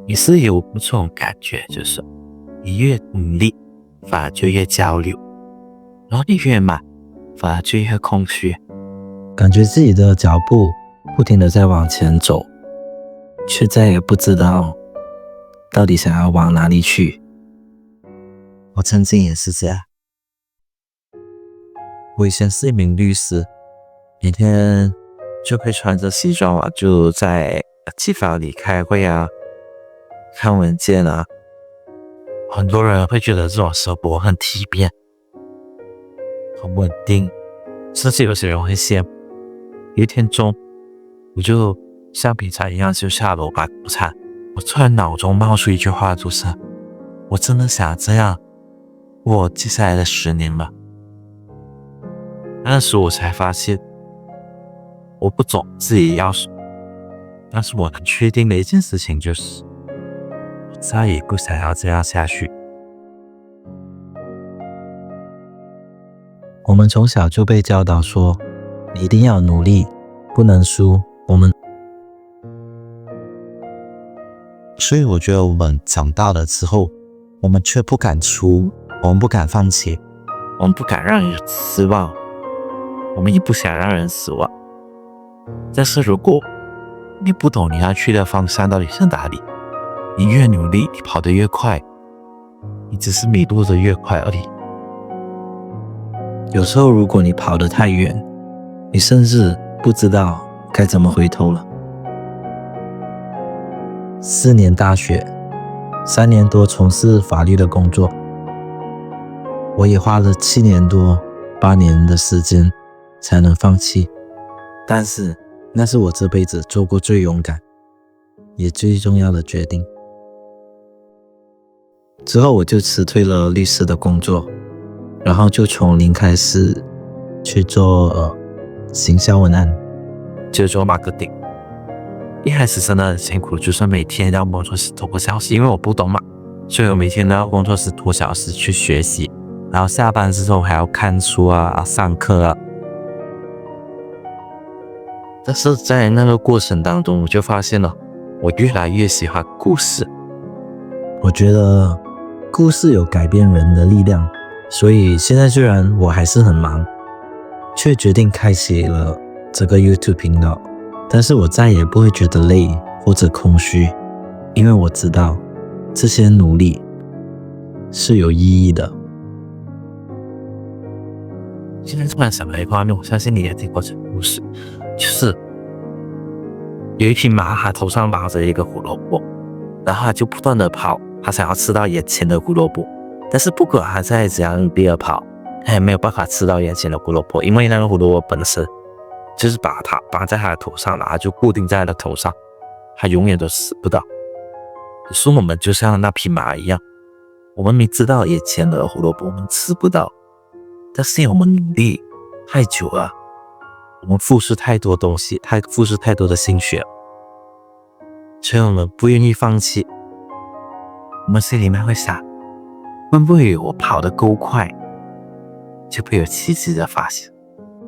你是有这种感觉，就是你越努力，反而就越焦虑，然后你越慢，反而就越空虚。感觉自己的脚步不停地在往前走，却再也不知道到底想要往哪里去。我曾经也是这样。我以前是一名律师，每天就会穿着西装啊，就在机房里开会啊，看文件啊。很多人会觉得这种生活很体面，很稳定，甚至有些人会羡慕。有一天中，我就像平常一样就下楼买午餐，我突然脑中冒出一句话，就是我真的想这样过接下来的10年吗？那时我才发现，我不懂自己要什么，但是我能确定的一件事情就是，我再也不想要这样下去。我们从小就被教导说，你一定要努力，不能输。所以我觉得我们长大了之后，我们却不敢输，我们不敢放弃，我们不敢让人失望，我们也不想让人失望。但是如果你不懂你要去的方向到底是哪里，你越努力，你跑得越快，你只是迷路的越快而已。有时候如果你跑得太远，你甚至不知道该怎么回头了。4年大学，3年多从事法律的工作，我也花了7年多8年的时间才能放弃，但是那是我这辈子做过最勇敢也最重要的决定。之后我就辞退了律师的工作，然后就从零开始去做行销文案，就做 marketing。一开始真的很辛苦，就是每天要工作室多个小时，因为我不懂嘛，所以我每天都要工作室多小时去学习，然后下班之后还要看书啊、上课啊。但是在那个过程当中，我就发现了，我越来越喜欢故事。我觉得故事有改变人的力量，所以现在虽然我还是很忙，却决定开启了这个 YouTube 频道，但是我再也不会觉得累或者空虚，因为我知道这些努力是有意义的。现在突然想到一个画面，我相信你也听过这个故事，就是有一匹马，它头上绑着一个胡萝卜，然后它就不断的跑，它想要吃到眼前的胡萝卜，但是不管它再怎样努力的跑，它也没有办法吃到眼前的胡萝卜，因为那个胡萝卜本身就是把它绑在它的头上，然后就固定在它的头上，它永远都吃不到。可是我们就像那匹马一样，我们明知道眼前的胡萝卜我们吃不到，但是因为我们努力太久了，我们付出太多东西，付出太多的心血，所以我们不愿意放弃。我们心里面会想，会不会我跑得够快，就会有奇迹的发现。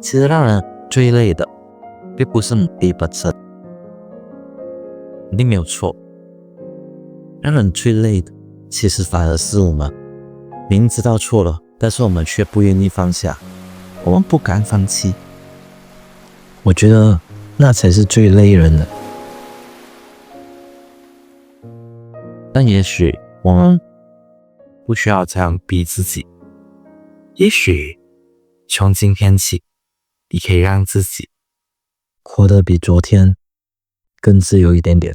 其实让人最累的并不是努力本身，肯定没有错，让人最累的其实反而是我们明知道错了，但是我们却不愿意放下，我们不敢放弃。我觉得那才是最累人的。但也许我们不需要这样逼自己，也许从今天起，你可以让自己活得比昨天更自由一点点。